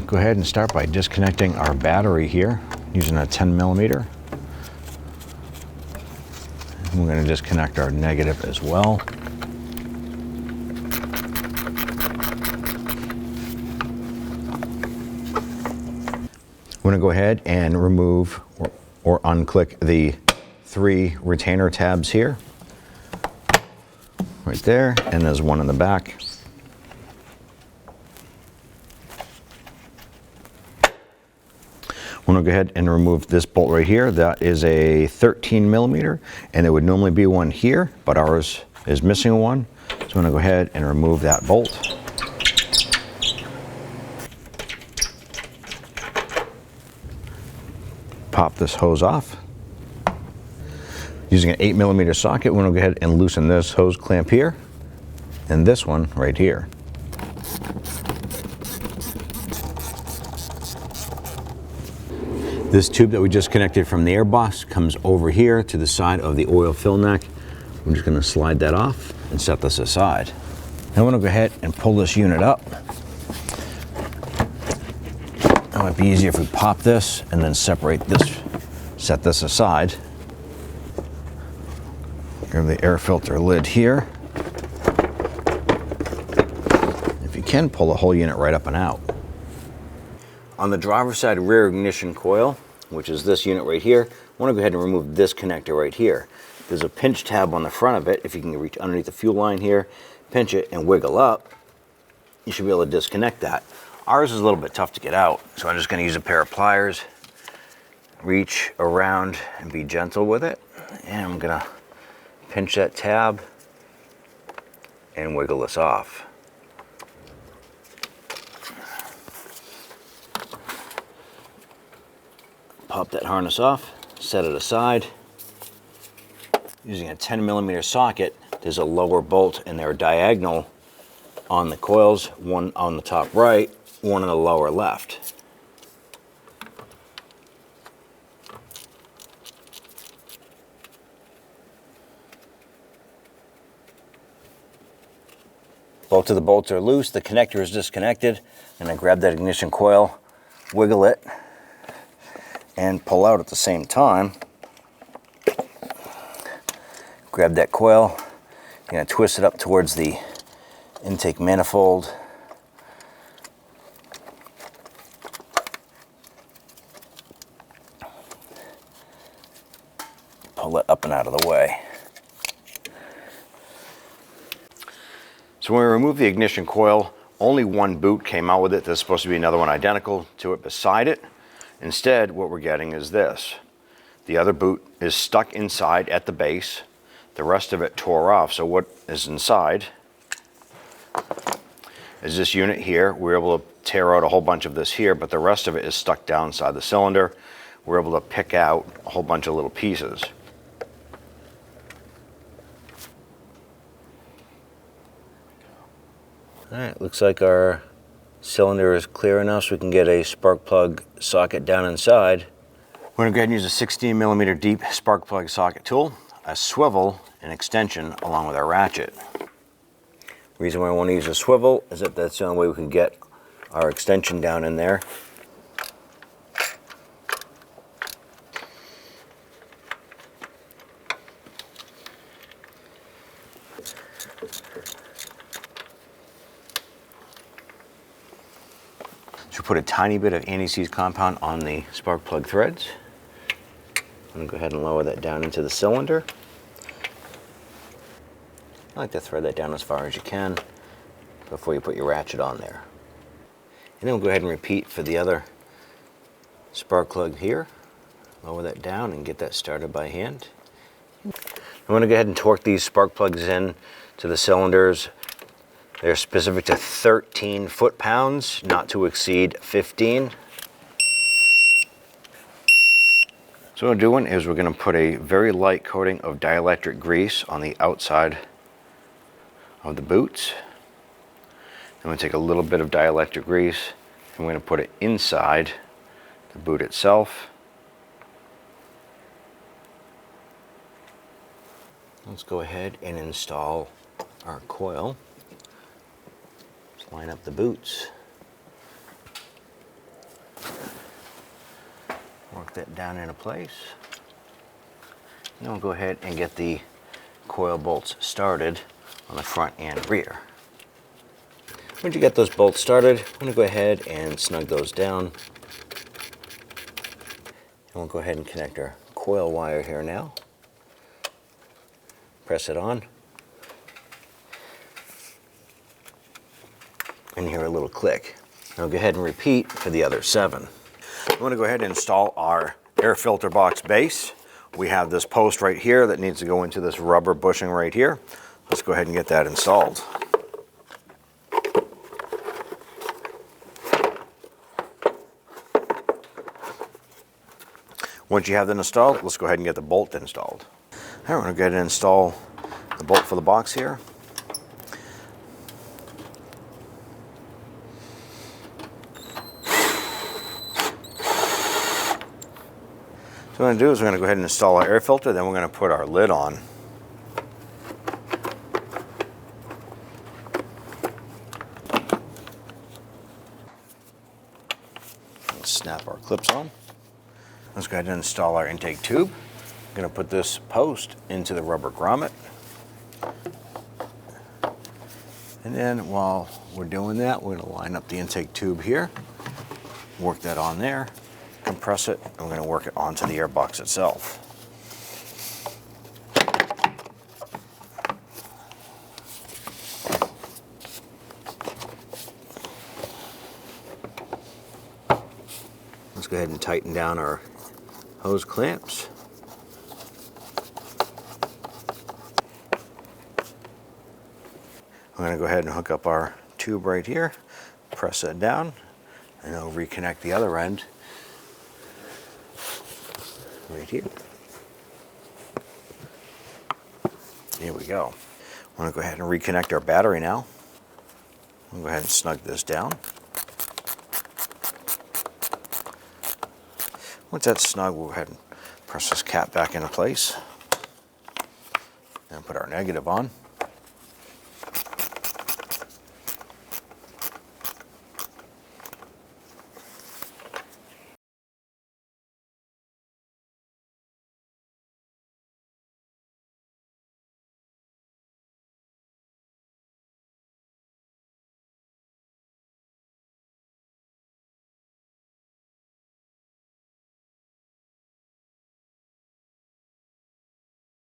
go ahead and start by disconnecting our battery here using a 10mm. We're going to disconnect our negative as well. We're going to go ahead and remove or unclick the 3 retainer tabs here. Right there, and there's one in the back. I'm going to go ahead and remove this bolt right here. That is a 13mm, and there would normally be one here, but ours is missing one. So I'm going to go ahead and remove that bolt. Pop this hose off. Using an 8mm socket, we're going to go ahead and loosen this hose clamp here, and this one right here. This tube that we just connected from the air box comes over here to the side of the oil fill neck. We're just going to slide that off and set this aside. Now I'm going to go ahead and pull this unit up. It might be easier if we pop this and then separate this, set this aside. Grab the air filter lid here. If you can, pull the whole unit right up and out. On the driver's side rear ignition coil, which is this unit right here, I want to go ahead and remove this connector right here. There's a pinch tab on the front of it. If you can reach underneath the fuel line here, pinch it and wiggle up, you should be able to disconnect that. Ours is a little bit tough to get out, so I'm just going to use a pair of pliers, reach around and be gentle with it, and I'm going to pinch that tab and wiggle this off. Pop that harness off, set it aside. Using a 10mm socket, there's a lower bolt and they're diagonal on the coils, one on the top right, one on the lower left. Both of the bolts are loose, the connector is disconnected, and I grab that ignition coil, wiggle it, and pull out at the same time. Grab that coil, you're going to twist it up towards the intake manifold. Pull it up and out of the way. So when we remove the ignition coil, only one boot came out with it. There's supposed to be another one identical to it beside it. Instead, what we're getting is this. The other boot is stuck inside at the base. The rest of it tore off. So what is inside is this unit here. We're able to tear out a whole bunch of this here, but the rest of it is stuck down inside the cylinder. We're able to pick out a whole bunch of little pieces. All right, looks like our cylinder is clear enough so we can get a spark plug socket down inside. We're going to go ahead and use a 16mm deep spark plug socket tool, a swivel, and extension along with our ratchet. The reason why I want to use a swivel is that that's the only way we can get our extension down in there. So put a tiny bit of anti-seize compound on the spark plug threads. I'm going to go ahead and lower that down into the cylinder. I like to thread that down as far as you can before you put your ratchet on there. And then we'll go ahead and repeat for the other spark plug here. Lower that down and get that started by hand. I'm going to go ahead and torque these spark plugs in to the cylinders. They're specific to 13 foot-pounds, not to exceed 15. So what we're doing is we're going to put a very light coating of dielectric grease on the outside of the boots. I'm going to take a little bit of dielectric grease and we're going to put it inside the boot itself. Let's go ahead and install our coil. Let's line up the boots. Lock that down into place. Then we'll go ahead and get the coil bolts started on the front and rear. Once you get those bolts started, I'm going to go ahead and snug those down. And we'll go ahead and connect our coil wire here now. Press it on. And hear a little click. And I'll go ahead and repeat for the other 7. I'm going to go ahead and install our air filter box base. We have this post right here that needs to go into this rubber bushing right here. Let's go ahead and get that installed. Once you have that installed, let's go ahead and get the bolt installed. All right, we're going to go ahead and install the bolt for the box here. So what we're going to do is we're going to go ahead and install our air filter, then we're going to put our lid on. Let's snap our clips on. Let's go ahead and install our intake tube. I'm going to put this post into the rubber grommet. And then while we're doing that, we're going to line up the intake tube here, work that on there, compress it, and we're going to work it onto the air box itself. Let's go ahead and tighten down our hose clamps. I'm going to go ahead and hook up our tube right here, press that down, and I'll reconnect the other end right here. Here we go. I'm going to go ahead and reconnect our battery now. I'll go ahead and snug this down. Once that's snug, we'll go ahead and press this cap back into place and put our negative on.